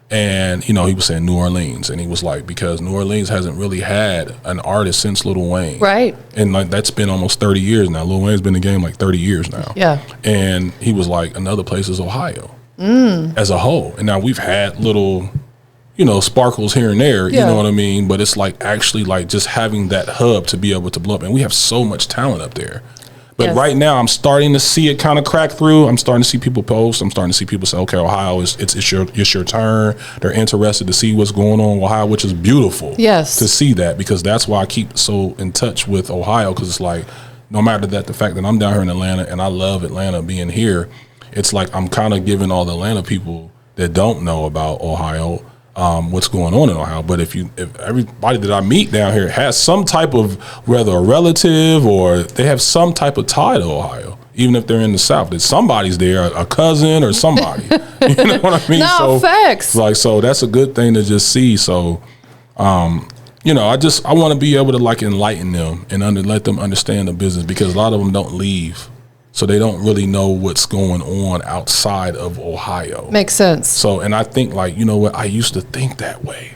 Speaker 1: and he was saying New Orleans, and he was like, because New Orleans hasn't really had an artist since Lil Wayne,
Speaker 3: right?
Speaker 1: And like that's been almost 30 years now. Lil Wayne's been in the game like 30 years now.
Speaker 3: Yeah.
Speaker 1: And he was like, another place is Ohio as a whole, and now we've had little you know, sparkles here and there, you
Speaker 3: Yeah.
Speaker 1: know what I mean? But it's like actually like just having that hub to be able to blow up. And we have so much talent up there. But
Speaker 3: Yes.
Speaker 1: right now I'm starting to see it kind of crack through. I'm starting to see people post. I'm starting to see people say, okay, Ohio, it's your turn. They're interested to see what's going on in Ohio, which is beautiful.
Speaker 3: Yes.
Speaker 1: To see that, because that's why I keep so in touch with Ohio, because it's like, no matter that, the fact that I'm down here in Atlanta and I love Atlanta being here, it's like I'm kind of giving all the Atlanta people that don't know about Ohio what's going on in Ohio. But if everybody that I meet down here has some type of, whether a relative or they have some type of tie to Ohio, even if they're in the South, that somebody's there, a cousin or somebody. You know what I mean?
Speaker 3: No, facts.
Speaker 1: Like, so that's a good thing to just see. So, you know, I want to be able to like enlighten them and let them understand the business, because a lot of them don't leave. So they don't really know what's going on outside of Ohio.
Speaker 3: Makes sense.
Speaker 1: So, and I think like, you know what, I used to think that way.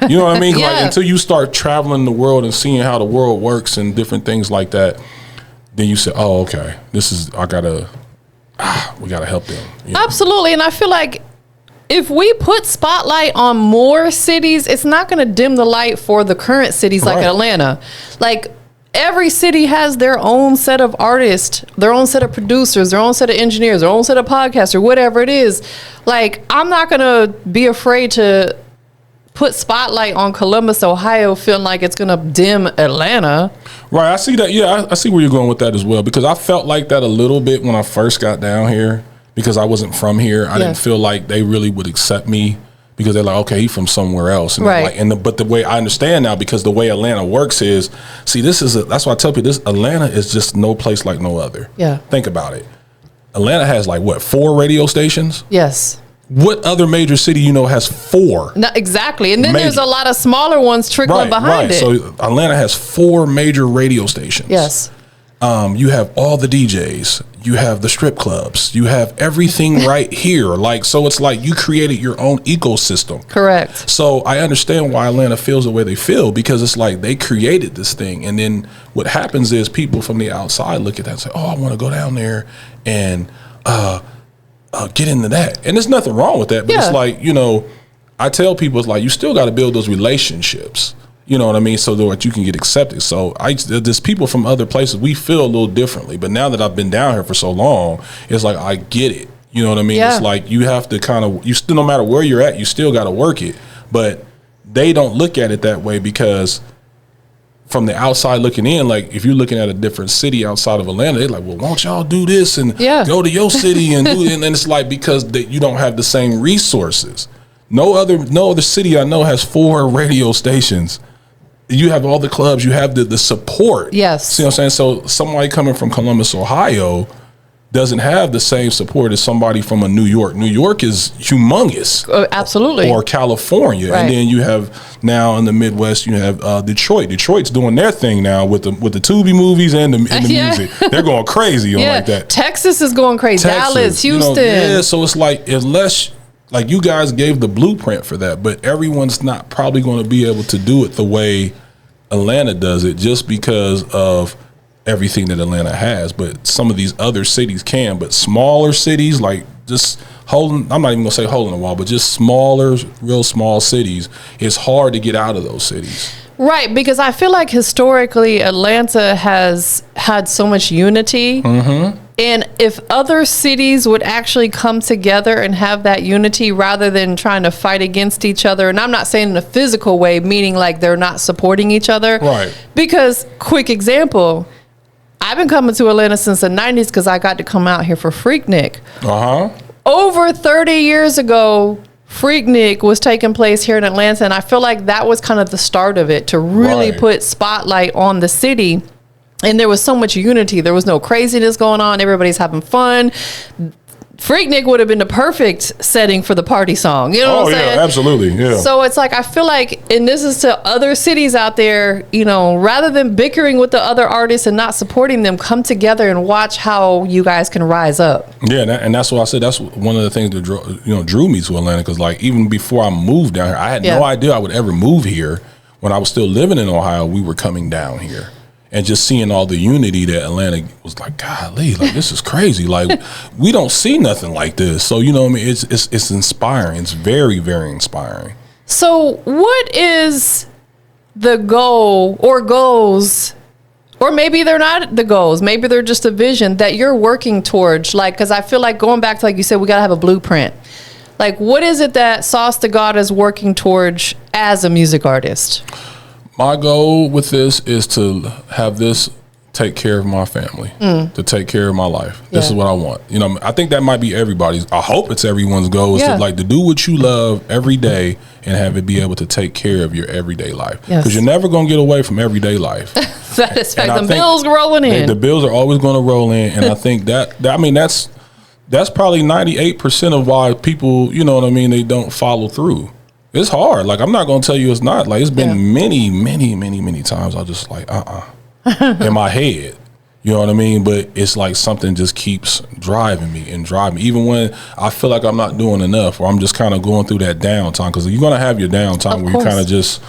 Speaker 1: You know what I mean?
Speaker 3: Yeah.
Speaker 1: Like, until you start traveling the world and seeing how the world works and different things like that, then you say, oh, okay, we gotta help them. You know?
Speaker 3: Absolutely. And I feel like if we put spotlight on more cities, it's not going to dim the light for the current cities like
Speaker 1: Right.
Speaker 3: Atlanta. Like, every city has their own set of artists, their own set of producers, their own set of engineers, their own set of podcasters, whatever it is. Like, I'm not going to be afraid to put spotlight on Columbus, Ohio, feeling like it's going to dim Atlanta.
Speaker 1: Right, I see that. Yeah, I see where you're going with that as well, because I felt like that a little bit when I first got down here, because I wasn't from here. I didn't feel like they really would accept me, because they're like, okay, he's from somewhere else. And
Speaker 3: Right.
Speaker 1: like, but the way I understand now, because the way Atlanta works is, see, that's why I tell people, Atlanta is just no place like no other.
Speaker 3: Yeah.
Speaker 1: Think about it. Atlanta has like what, 4 radio stations?
Speaker 3: Yes.
Speaker 1: What other major city you know has 4?
Speaker 3: No, exactly. And then
Speaker 1: Major.
Speaker 3: there's a lot of smaller ones trickling behind it.
Speaker 1: So Atlanta has 4 major radio stations.
Speaker 3: Yes.
Speaker 1: You have all the DJs, you have the strip clubs, you have everything right here. Like, so it's like you created your own ecosystem.
Speaker 3: Correct.
Speaker 1: So I understand why Atlanta feels the way they feel, because it's like they created this thing. And then what happens is people from the outside look at that and say, oh, I want to go down there and get into that. And there's nothing wrong with that. But it's like, you know, I tell people, it's like, you still got to build those relationships. You know what I mean? So that you can get accepted. So there's people from other places, we feel a little differently. But now that I've been down here for so long, it's like, I get it. You know what I mean?
Speaker 3: Yeah.
Speaker 1: It's like you have to you still, no matter where you're at, you still got to work it. But they don't look at it that way, because from the outside looking in, like if you're looking at a different city outside of Atlanta, they're like, well, won't y'all do this and go to your city and do it? And then it's like, because you don't have the same resources. No other city I know has 4 radio stations. You have all the clubs, you have the support.
Speaker 3: Yes.
Speaker 1: See what I'm saying? So somebody coming from Columbus, Ohio doesn't have the same support as somebody from a New York. New York is humongous.
Speaker 3: Absolutely.
Speaker 1: Or California.
Speaker 3: Right.
Speaker 1: And then you have now in the Midwest, you have Detroit. Detroit's doing their thing now with the Tubi movies and the music. They're going crazy on like that.
Speaker 3: Texas is going crazy.
Speaker 1: Texas,
Speaker 3: Dallas,
Speaker 1: you know,
Speaker 3: Houston.
Speaker 1: so it's like, unless like you guys gave the blueprint for that, but everyone's not probably going to be able to do it the way Atlanta does it, just because of everything that Atlanta has. But some of these other cities can, but smaller cities, like just I'm not even gonna say hole in the wall, but just smaller, real small cities, it's hard to get out of those cities.
Speaker 3: Right, because I feel like historically Atlanta has had so much unity. Mm-hmm. And if other cities would actually come together and have that unity rather than trying to fight against each other, and I'm not saying in a physical way, meaning like they're not supporting each other.
Speaker 1: Right.
Speaker 3: Because, quick example, I've been coming to Atlanta since the 90s because I got to come out here for Freaknik. Over 30 years ago, Freaknik was taking place here in Atlanta, and I feel like that was kind of the start of it, to really put spotlight on the city. And there was so much unity. There was no craziness going on. Everybody's having fun. Freaknik would have been the perfect setting for the party song. You know what I'm saying?
Speaker 1: Absolutely. Yeah.
Speaker 3: So it's like, I feel like, and this is to other cities out there, you know, rather than bickering with the other artists and not supporting them, come together and watch how you guys can rise up.
Speaker 1: Yeah, and that's what I said. That's one of the things that drew me to Atlanta, because like even before I moved down here, I had no idea I would ever move here. When I was still living in Ohio, we were coming down here. And just seeing all the unity that Atlanta was like, golly, like this is crazy. Like we don't see nothing like this. So, you know what I mean? It's inspiring. It's very, very inspiring.
Speaker 3: So what is the goal or goals, or maybe they're not the goals, maybe they're just a vision that you're working towards? Like, because I feel like going back to, like you said, we got to have a blueprint. Like, what is it that SauceDaGod is working towards as a music artist?
Speaker 1: My goal with this is to have this take care of my family, to take care of my life. This is what I want. You know, I think that might be everybody's. I hope it's everyone's goal is to like to do what you love every day and have it be able to take care of your everyday life. Because you're never going to get away from everyday life.
Speaker 3: That is fact. The bills rolling in.
Speaker 1: The bills are always going to roll in, and I think that I mean that's probably 98% of why people, you know what I mean, they don't follow through. It's hard. Like, I'm not going to tell you it's not. Like, it's been many times I just like, in my head. You know what I mean? But it's like something just keeps driving me. Even when I feel like I'm not doing enough, or I'm just kind of going through that downtime. Because you're going to have your downtime where you kind of just,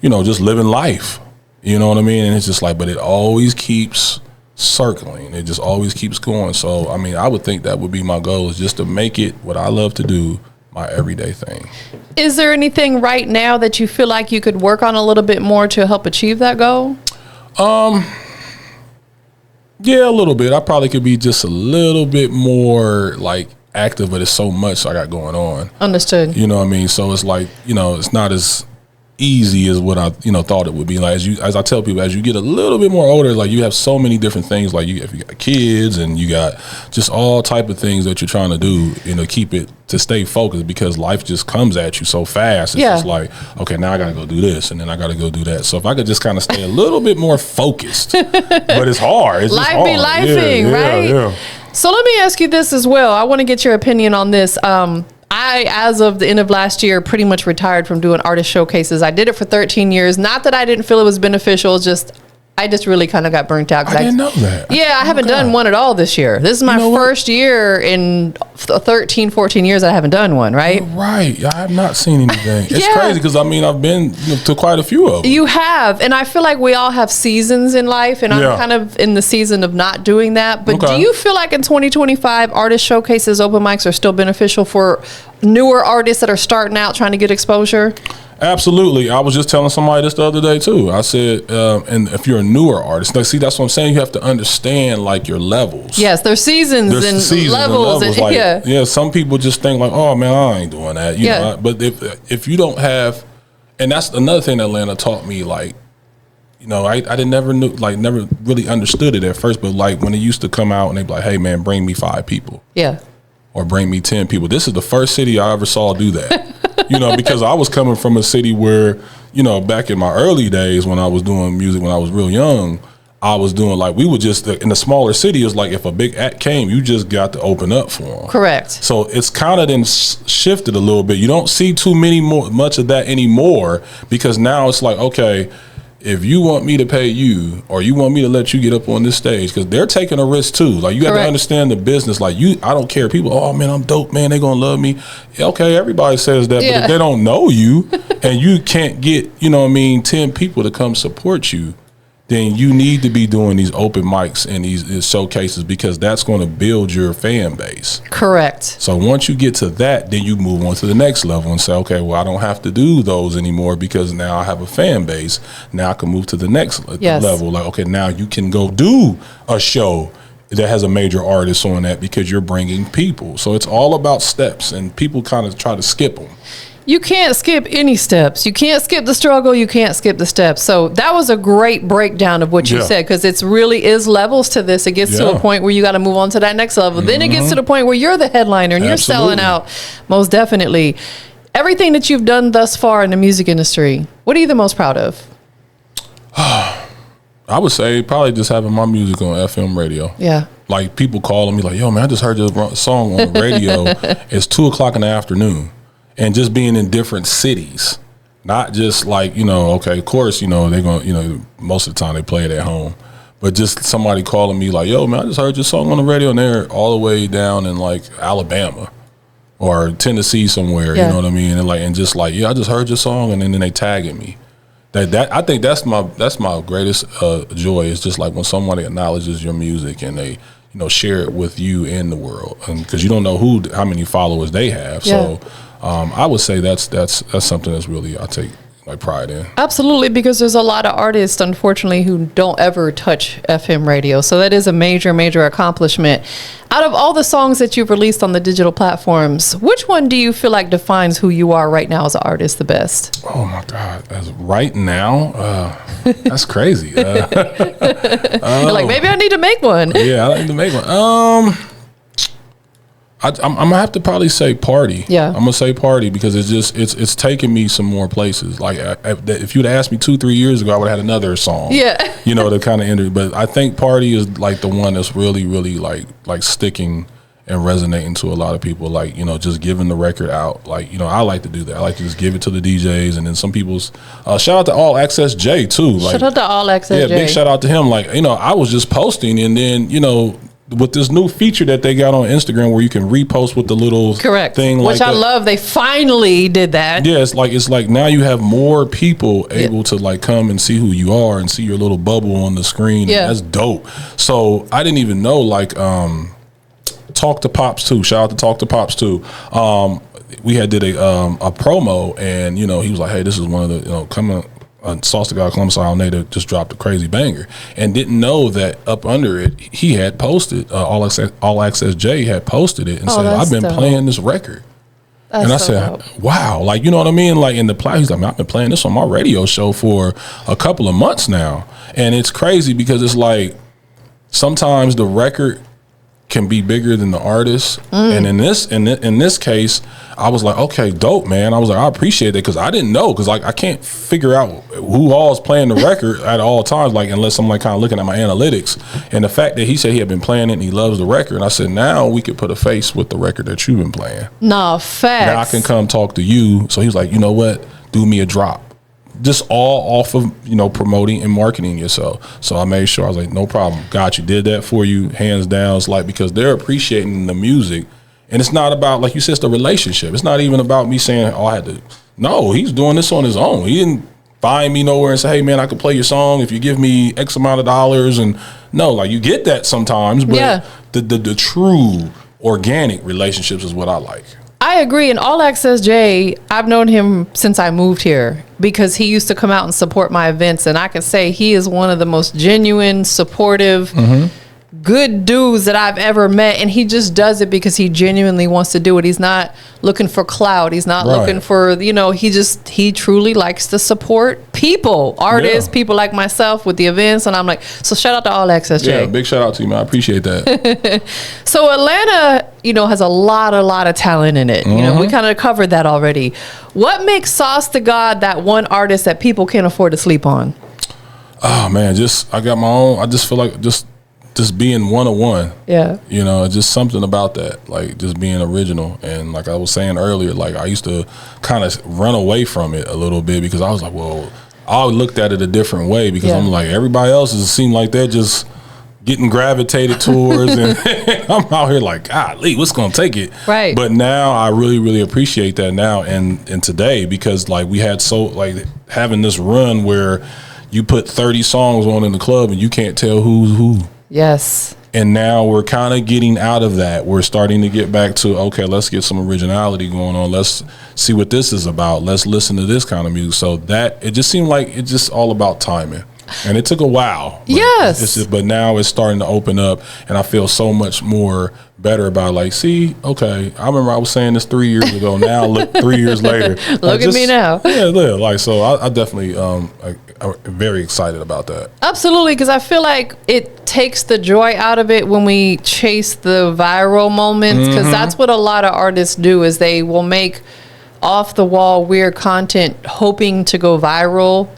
Speaker 1: you know, just living life. You know what I mean? And it's just like, but it always keeps circling. It just always keeps going. So, I mean, I would think that would be my goal, is just to make it what I love to do my everyday thing.
Speaker 3: Is there anything right now that you feel like you could work on a little bit more to help achieve that goal?
Speaker 1: Yeah, a little bit. I probably could be just a little bit more like active, but it's so much I got going on.
Speaker 3: Understood.
Speaker 1: You know what I mean? So it's like, you know, it's not as easy as what I, you know, thought it would be. Like, as I tell people, as you get a little bit more older, like, you have so many different things. Like, if you got kids and you got just all type of things that you're trying to do, you know, keep it to stay focused, because life just comes at you so fast. It's just like, okay, now I got to go do this, and then I got to go do that. So if I could just kind of stay a little bit more focused, but it's hard. It's
Speaker 3: life
Speaker 1: just hard.
Speaker 3: Be lifing, right? Yeah. So let me ask you this as well. I want to get your opinion on this. I, as of the end of last year, pretty much retired from doing artist showcases. I did it for 13 years. Not that I didn't feel it was beneficial, I just really kind of got burnt out.
Speaker 1: I didn't know that.
Speaker 3: Yeah, I haven't done one at all this year. This is my first year in 13, 14 years that I haven't done one, right?
Speaker 1: Right. I have not seen anything. It's crazy, because, I mean, I've been to quite a few of them. You have. And I feel like we all have seasons in life, and I'm kind of in the season of not doing that. But do you feel like in 2025, artist showcases, open mics are still beneficial for newer artists that are starting out trying to get exposure? Absolutely. I was just telling somebody this the other day too. I said, and if you're a newer artist, like, see, that's what I'm saying. You have to understand, like, your levels. Yes, there's seasons and levels. Like, yeah, some people just think like, oh man, I ain't doing that. You know, but if you don't have, and that's another thing that Atlanta taught me. Like, you know, I never really understood it at first. But like, when it used to come out and they'd be like, hey man, bring me 5 people. Yeah. Or bring me 10 people. This is the first city I ever saw do that. You know, because I was coming from a city where, you know, back in my early days when I was doing music, when I was real young, I was doing like, we would just, in the smaller city, it's like if a big act came, you just got to open up for them. Correct. So it's kind of then shifted a little bit. You don't see much of that anymore, because now it's like, okay, if you want me to pay you, or you want me to let you get up on this stage, because they're taking a risk too. Like, you have to understand the business. Like, I don't care. People, oh man, I'm dope, man, they gonna love me. Okay, everybody says that, but if they don't know you and you can't get, you know what I mean, 10 people to come support you, then you need to be doing these open mics and these showcases, because that's going to build your fan base. Correct. So once you get to that, then you move on to the next level and say, okay, well, I don't have to do those anymore, because now I have a fan base. Now I can move to the next level. Like, okay, now you can go do a show that has a major artist on that, because you're bringing people. So it's all about steps, and people kind of try to skip them. You can't skip any steps. You can't skip the struggle. You can't skip the steps. So that was a great breakdown of what you said, because it's really is levels to this. It gets to a point where you got to move on to that next level. Then it gets to the point where you're the headliner and you're selling out. Most definitely. Everything that you've done thus far in the music industry, what are you the most proud of? I would say probably just having my music on FM radio. Yeah. Like, people calling me like, yo, man, I just heard your song on the radio. It's 2:00 in the afternoon. And just being in different cities, not just like, you know, okay, of course, you know, they're going to, you know, most of the time they play it at home, but just somebody calling me like, yo, man, I just heard your song on the radio, and they're all the way down in like Alabama or Tennessee somewhere, you know what I mean? And just like, yeah, I just heard your song, and then they tagging me. That I think that's my greatest joy, is just like when somebody acknowledges your music and they, you know, share it with you and the world, and because you don't know how many followers they have. So I would say that's something that's really I take like pride in.
Speaker 3: Absolutely, because there's a lot of artists, unfortunately, who don't ever touch FM radio. So that is a major, major accomplishment. Out of all the songs that you've released on the digital platforms, which one do you feel like defines who you are right now as an artist the best?
Speaker 1: Oh my God! As right now, that's crazy.
Speaker 3: You're like, maybe I need to make one.
Speaker 1: Yeah, I need to make one. I'm gonna have to probably say Party.
Speaker 3: Yeah,
Speaker 1: I'm gonna say Party because it's taken me some more places. Like if you'd asked me 2-3 years ago, I would have had another song. Yeah, to kind of enter. But I think Party is like the one that's really like sticking and resonating to a lot of people. Like just giving the record out. Like I like to do that. I like to just give it to the DJs, and then some people's shout out to All Access J too. Like,
Speaker 3: shout out to All Access J.
Speaker 1: Yeah, big shout out to him. Like I was just posting, and then with this new feature that they got on Instagram where you can repost with the little thing,
Speaker 3: which I love. They finally did that.
Speaker 1: Yeah, it's like now you have more people able to like come and see who you are and see your little bubble on the screen. Yeah, that's dope. So I didn't even know Talk to Pops too. Shout out to Talk to Pops too. We had did a promo, and he was like, hey, this is one of the coming. SauceDaGod Columbus, Ohio native just dropped a crazy banger, and didn't know that up under it he had posted All Access J had posted it and said, I've been playing this record. And I said, wow, like what I mean? Like in the plot, he's like, I've been playing this on my radio show for a couple of months now. And it's crazy because it's like sometimes the record can be bigger than the artist. And in this case, I was like, okay, dope, man. I was like, I appreciate that because I didn't know, because like I can't figure out who all is playing the record at all times, like unless I'm like kind of looking at my analytics. And the fact that he said he had been playing it and he loves the record, and I said, now we could put a face with the record that you've been playing.
Speaker 3: No, facts.
Speaker 1: Now I can come talk to you. So he was like, you know what? Do me a drop. Just all off of promoting and marketing yourself. So I made sure, I was like, no problem, got you, did that for you, hands down. It's like, because they're appreciating the music, and it's not about, like you said, it's the relationship. It's not even about me saying, I had to. No, he's doing this on his own. He didn't find me nowhere and say, hey man, I could play your song if you give me X amount of dollars. And no, like you get that sometimes, but the true organic relationships is what I like.
Speaker 3: I agree. And All Access J, I've known him since I moved here because he used to come out and support my events. And I can say he is one of the most genuine, supportive, good dudes that I've ever met. And he just does it because he genuinely wants to do it. He's not looking for clout. He's not looking for, he truly likes to support people, artists, people like myself with the events. And I'm like, so shout out to All Access J.
Speaker 1: Yeah, big shout out to you, man. I appreciate that.
Speaker 3: So Atlanta, has a lot of talent in it. We kind of covered that already. What makes SauceDaGod that one artist that people can't afford to sleep on?
Speaker 1: Oh man, I got my own. I just feel like just being one-on-one. Yeah. Just something about that, like just being original. And like I was saying earlier, like I used to kind of run away from it a little bit because I was like, well, I looked at it a different way because I'm like, everybody else seem like they're just getting gravitated towards, and I'm out here like, golly, what's gonna take it? Right. But now I really, really appreciate that now and today, because like we had having this run where you put 30 songs on in the club and you can't tell who's who. Yes. And now we're kind of getting out of that. We're starting to get back to, okay, let's get some originality going on. Let's see what this is about. Let's listen to this kind of music. So that, it just seemed like it's just all about timing. And it took a while. Yes. But now it's starting to open up, and I feel so much more better about like, see, okay, I remember I was saying this 3 years ago. Now look, 3 years later.
Speaker 3: Look at me now.
Speaker 1: Yeah, like, so I definitely I'm very excited about that.
Speaker 3: Absolutely, because I feel like it takes the joy out of it when we chase the viral moments, because that's what a lot of artists do, is they will make off the wall weird content hoping to go viral.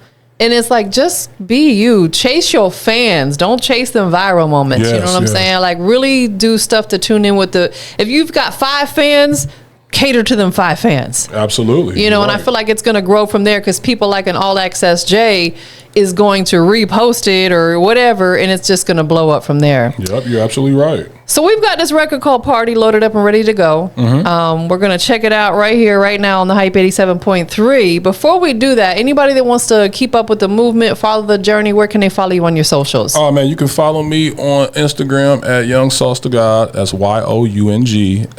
Speaker 3: And it's like, just be you. Chase your fans. Don't chase them viral moments. Yes, you know what I'm saying? Like, really do stuff to tune in with if you've got 5 fans, cater to them 5 fans.
Speaker 1: Absolutely.
Speaker 3: And I feel like it's going to grow from there, because people like an All Access J is going to repost it or whatever, and it's just going to blow up from there.
Speaker 1: Yep, you're absolutely right.
Speaker 3: So we've got this record called Party loaded up and ready to go. We're going to check it out right here, right now on the Hype 87.3. Before we do that, anybody that wants to keep up with the movement, follow the journey, where can they follow you on your socials?
Speaker 1: Oh, man, you can follow me on Instagram at Young SauceDaGod. That's YoungSauce.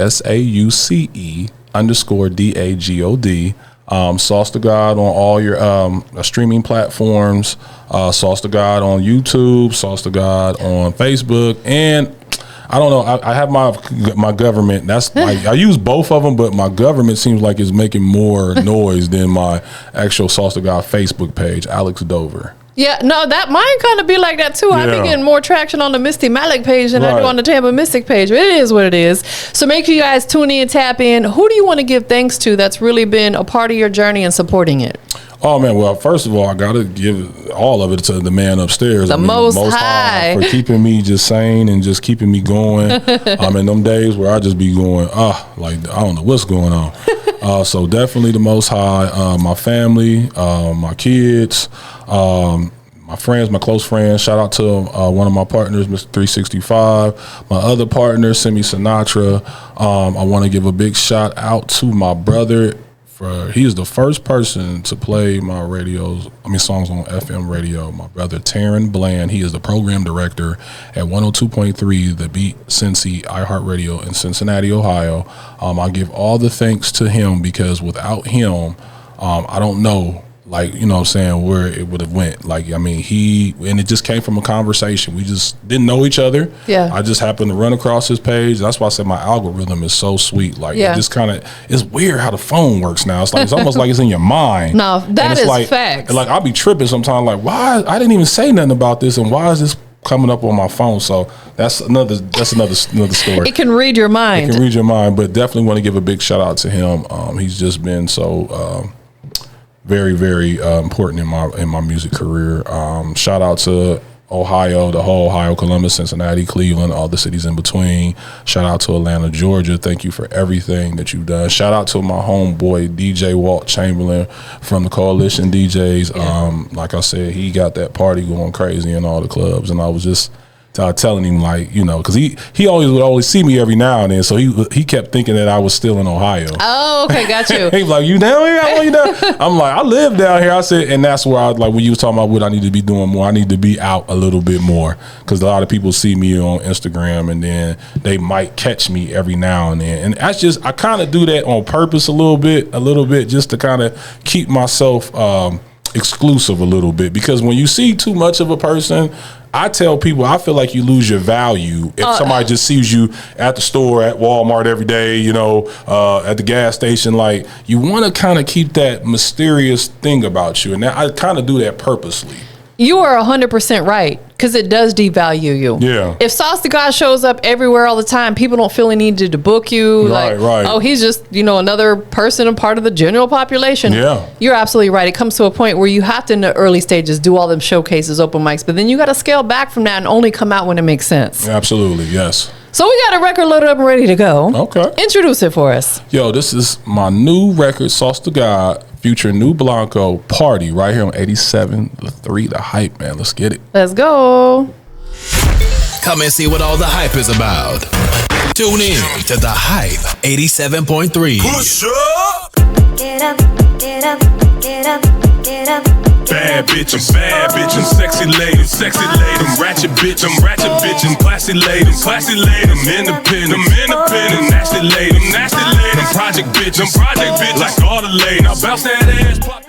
Speaker 1: SauceDaGod. SauceDaGod on all your streaming platforms. SauceDaGod on YouTube. SauceDaGod on Facebook. And I don't know. I have my government. That's I use both of them, but my government seems like it's making more noise than my actual SauceDaGod Facebook page, Alex Dover.
Speaker 3: Yeah, no, that mine kind of be like that too. I be getting more traction on the Misty Malik page than I do on the TampaMystic page. But it is what it is. So make sure you guys tune in, tap in. Who do you want to give thanks to that's really been a part of your journey and supporting it?
Speaker 1: Oh man, well, first of all, I gotta give all of it to the man upstairs.
Speaker 3: The Most High
Speaker 1: for keeping me just sane and just keeping me going. In them days where I just be going, like I don't know what's going on. So definitely the Most High, my family, my kids, my friends, my close friends. Shout out to one of my partners, Mr. 365. My other partner, Simi Sinatra. I want to give a big shout out to my brother. He is the first person to play my songs on FM radio. My brother, Taryn Bland. He is the program director at 102.3, the Beat Cincy iHeartRadio in Cincinnati, Ohio. I give all the thanks to him because without him, I don't know, like, you know what I'm saying, where it would have went. Like, I mean, and it just came from a conversation. We just didn't know each other.
Speaker 3: Yeah.
Speaker 1: I just happened to run across his page. That's why I said my algorithm is so sweet. Like, it just kind of, it's weird how the phone works now. It's like, it's almost like it's in your mind.
Speaker 3: No, that is
Speaker 1: like,
Speaker 3: facts.
Speaker 1: Like, I'll be tripping sometimes, like, why? I didn't even say nothing about this, and why is this coming up on my phone? So that's another story.
Speaker 3: It can read your mind.
Speaker 1: It can read your mind, but definitely want to give a big shout out to him. He's just been so very, very important in my music career. Shout out to Ohio, the whole Ohio, Columbus, Cincinnati, Cleveland, all the cities in between. Shout out to Atlanta, Georgia. Thank you for everything that you've done. Shout out to my homeboy, DJ Walt Chamberlain from the Coalition DJs.
Speaker 3: Yeah.
Speaker 1: Like I said, he got that party going crazy in all the clubs, and I was just telling him, like, you know, because he would always see me every now and then, so he kept thinking that I was still in Ohio.
Speaker 3: Oh, okay, got you.
Speaker 1: He was like, "You down here? I want you down." I'm like, "I live down here." I said, and that's where when you was talking about what I need to be doing more, I need to be out a little bit more, because a lot of people see me on Instagram and then they might catch me every now and then, and that's just, I kind of do that on purpose a little bit, just to kind of keep myself exclusive a little bit, because when you see too much of a person, I tell people, I feel like you lose your value if somebody just sees you at the store, at Walmart every day, you know, at the gas station. Like, you want to kind of keep that mysterious thing about you, and I kind of do that purposely.
Speaker 3: You are 100% right, because it does devalue you.
Speaker 1: Yeah.
Speaker 3: If SauceDaGod shows up everywhere all the time, people don't feel the need to book you.
Speaker 1: Right, right.
Speaker 3: Oh, he's just, you know, another person, a part of the general population.
Speaker 1: Yeah.
Speaker 3: You're absolutely right. It comes to a point where you have to, in the early stages, do all them showcases, open mics, but then you got to scale back from that and only come out when it makes sense.
Speaker 1: Absolutely, yes.
Speaker 3: So we got a record loaded up and ready to go.
Speaker 1: Okay.
Speaker 3: Introduce it for us.
Speaker 1: Yo, this is my new record, SauceDaGod, featuring New Blanco, Party, right here on 87.3 The Hype, man. Let's get it.
Speaker 3: Let's go.
Speaker 2: Come and see what all the hype is about. Tune in to The Hype 87.3.
Speaker 4: Push up. Get up, get up, get up, get up. Bad bitches, sexy ladies, ratchet bitches, classy ladies, independent, nasty ladies, project bitches, like all the ladies. Now bounce that ass.